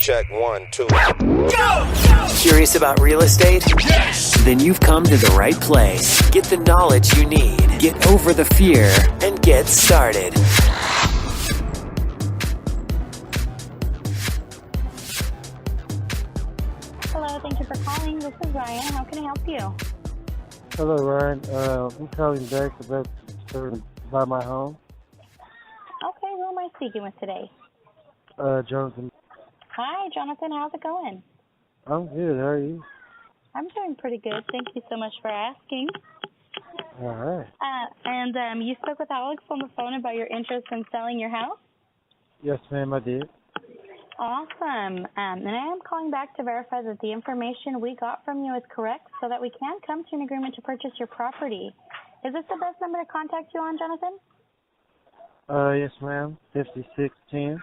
Check 1, 2. Curious about real estate? Yes! Then you've come to the right place. Get the knowledge you need. Get over the fear and get started. Hello, thank you for calling. This is Ryan. How can I help you? Hello, Ryan. I'm calling back about to buy my home. Okay, who am I speaking with today? Jonathan. Hi, Jonathan. How's it going? I'm good. How are you? I'm doing pretty good. Thank you so much for asking. All right. And you spoke with Alex on the phone about your interest in selling your house? Yes, ma'am, I did. Awesome. And I am calling back to verify that the information we got from you is correct so that we can come to an agreement to purchase your property. Is this the best number to contact you on, Jonathan? Yes, ma'am. 5610.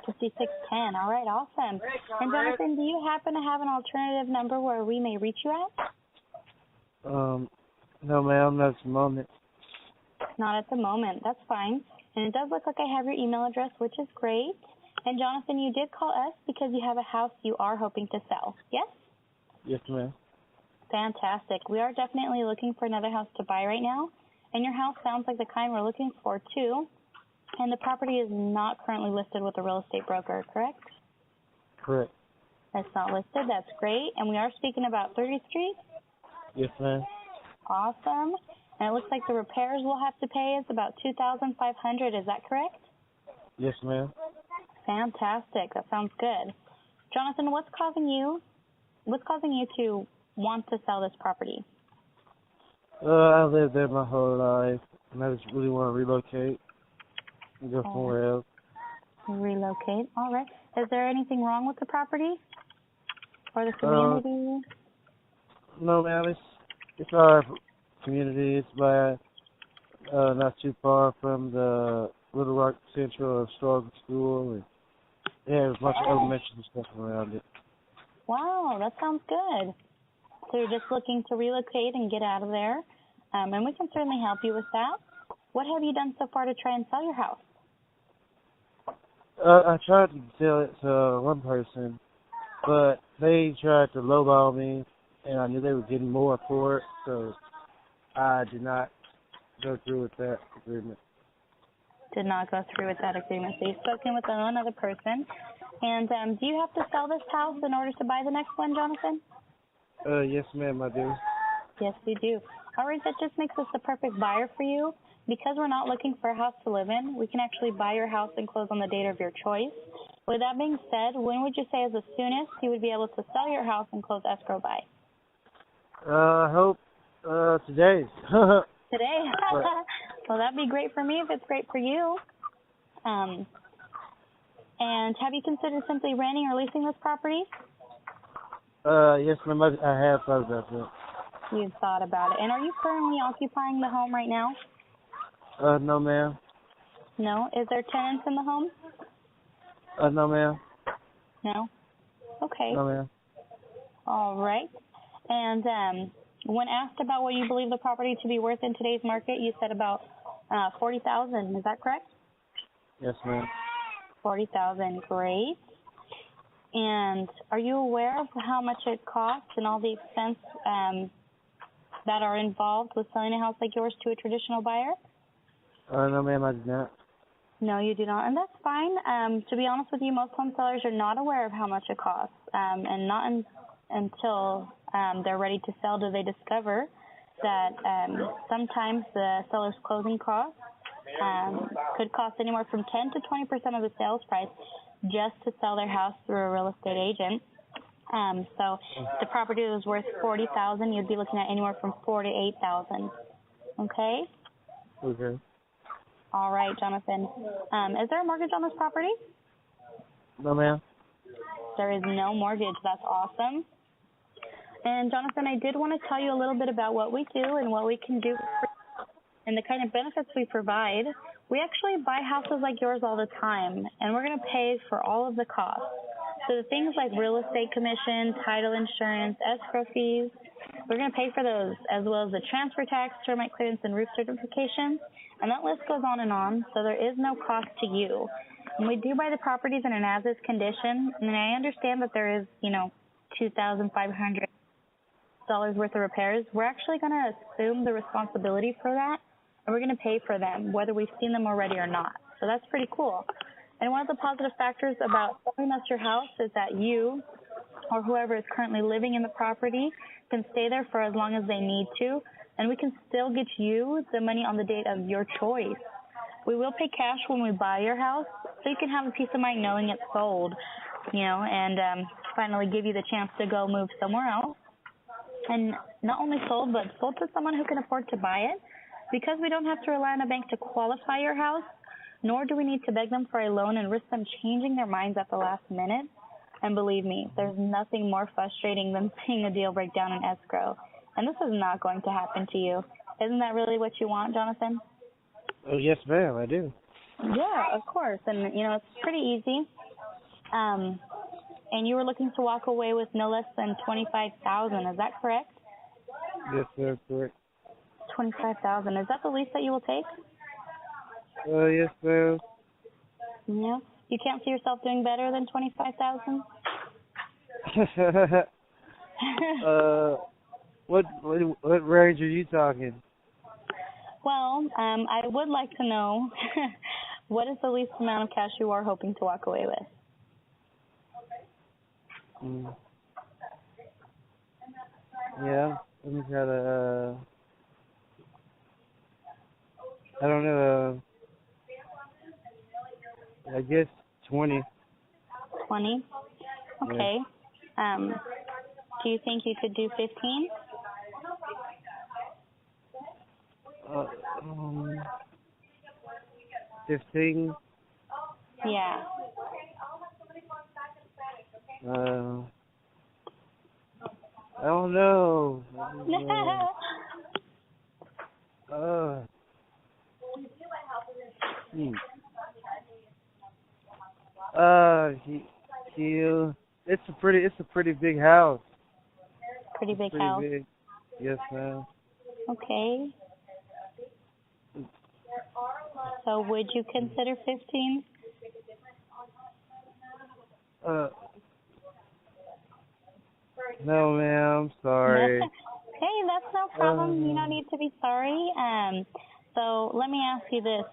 5610. All right, awesome. And Jonathan, do you happen to have an alternative number where we may reach you at? No, ma'am, not at the moment. Not at the moment. That's fine. And it does look like I have your email address, which is great. And Jonathan, you did call us because you have a house you are hoping to sell, yes? Yes, ma'am. Fantastic. We are definitely looking for another house to buy right now. And your house sounds like the kind we're looking for, too. And the property is not currently listed with a real estate broker, correct? Correct. It's not listed. That's great. And we are speaking about 30th Street? Yes, ma'am. Awesome. And it looks like the repairs we'll have to pay is about $2,500. Is that correct? Yes, ma'am. Fantastic. That sounds good. Jonathan, what's causing you to want to sell this property? I lived there my whole life, and I just really want to relocate and go somewhere else. Relocate. All right. Is there anything wrong with the property or the community? No, ma'am. It's our community. It's not too far from the Little Rock Central or Strong School, and there's a bunch of elementary stuff around it. Wow, that sounds good. So you're just looking to relocate and get out of there, and we can certainly help you with that. What have you done so far to try and sell your house? I tried to sell it to one person, but they tried to lowball me, and I knew they were getting more for it, so I did not go through with that agreement. Did not go through with that agreement. So you've spoken with another person. And do you have to sell this house in order to buy the next one, Jonathan? Yes, ma'am, I do. Yes, we do. All right, that just makes us the perfect buyer for you. Because we're not looking for a house to live in, we can actually buy your house and close on the date of your choice. With that being said, when would you say is the soonest you would be able to sell your house and close escrow by? I hope today. Today? Well, that'd be great for me if it's great for you. And have you considered simply renting or leasing this property? Yes, ma'am, I have thought about that. You've thought about it. And are you currently occupying the home right now? No, ma'am. No? Is there tenants in the home? No, ma'am. No? Okay. No, ma'am. All right. And when asked about what you believe the property to be worth in today's market, you said about $40,000. Is that correct? Yes, ma'am. $40,000. Great. And are you aware of how much it costs and all the expense that are involved with selling a house like yours to a traditional buyer? No, ma'am, I did not. No, you do not, and that's fine. To be honest with you, most home sellers are not aware of how much it costs, and not until they're ready to sell do they discover that sometimes the seller's closing costs could cost anywhere from 10 to 20% of the sales price just to sell their house through a real estate agent. So if the property was worth $40,000, you'd be looking at anywhere from $4,000 to $8,000. Okay? Okay. All right, Jonathan. Is there a mortgage on this property? No, ma'am. There is no mortgage. That's awesome. And, Jonathan, I did want to tell you a little bit about what we do and what we can do and the kind of benefits we provide. We actually buy houses like yours all the time, and we're going to pay for all of the costs. So the things like real estate commission, title insurance, escrow fees, we're going to pay for those, as well as the transfer tax, termite clearance, and roof certification. And that list goes on and on, so there is no cost to you. We do buy the properties in an as-is condition, and I understand that there is, $2,500 worth of repairs. We're actually going to assume the responsibility for that, and we're going to pay for them, whether we've seen them already or not. So that's pretty cool. And one of the positive factors about selling us your house is that you or whoever is currently living in the property can stay there for as long as they need to, and we can still get you the money on the date of your choice. We will pay cash when we buy your house, so you can have a peace of mind knowing it's sold, and finally give you the chance to go move somewhere else. And not only sold, but sold to someone who can afford to buy it. Because we don't have to rely on a bank to qualify your house, nor do we need to beg them for a loan and risk them changing their minds at the last minute. And believe me, there's nothing more frustrating than seeing a deal break down in escrow. And this is not going to happen to you. Isn't that really what you want, Jonathan? Oh, yes, ma'am, I do. Yeah, of course. And, it's pretty easy. And you were looking to walk away with no less than $25,000. Is that correct? Yes, sir, correct. $25,000. Is that the least that you will take? Yes, ma'am. Yeah. You can't see yourself doing better than $25,000? What range are you talking? Well, I would like to know what is the least amount of cash you are hoping to walk away with? Yeah, let me try to, I don't know, I guess 20. 20? Okay. Yeah. Do you think you could do 15? 15? Yeah. I don't know. It's a pretty big house. Pretty big house. Big. Yes, ma'am. Okay. So would you consider 15? No, ma'am. Sorry. Hey, that's no problem. You don't need to be sorry. So let me ask you this: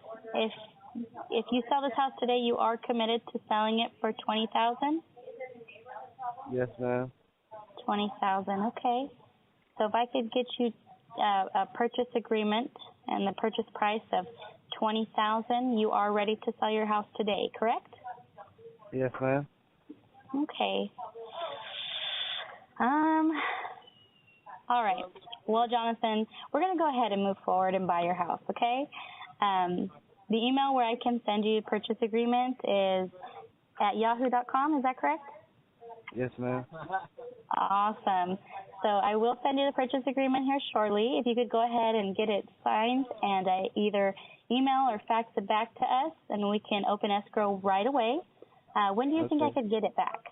if you sell this house today, you are committed to selling it for $20,000? Yes, ma'am. $20,000. Okay. So if I could get you a purchase agreement and the purchase price of $20,000, you are ready to sell your house today, correct? Yes, ma'am. Okay. All right. Well, Jonathan, we're going to go ahead and move forward and buy your house, okay? The email where I can send you a purchase agreement is at yahoo.com. Is that correct? Yes, ma'am. Awesome. So I will send you the purchase agreement here shortly. If you could go ahead and get it signed and either email or fax it back to us, and we can open escrow right away. When do you think I could get it back?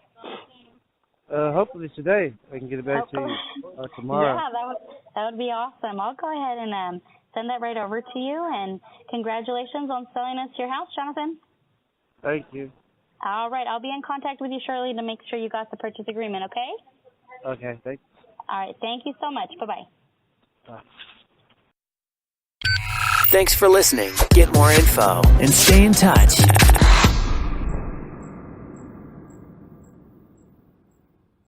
Hopefully today I can get it back to you, or tomorrow. Yeah, that would be awesome. I'll go ahead and send that right over to you, and congratulations on selling us your house, Jonathan. Thank you. All right, I'll be in contact with you shortly to make sure you got the purchase agreement, okay? Okay, thanks. All right, thank you so much. Bye-bye. Bye. Thanks for listening. Get more info and stay in touch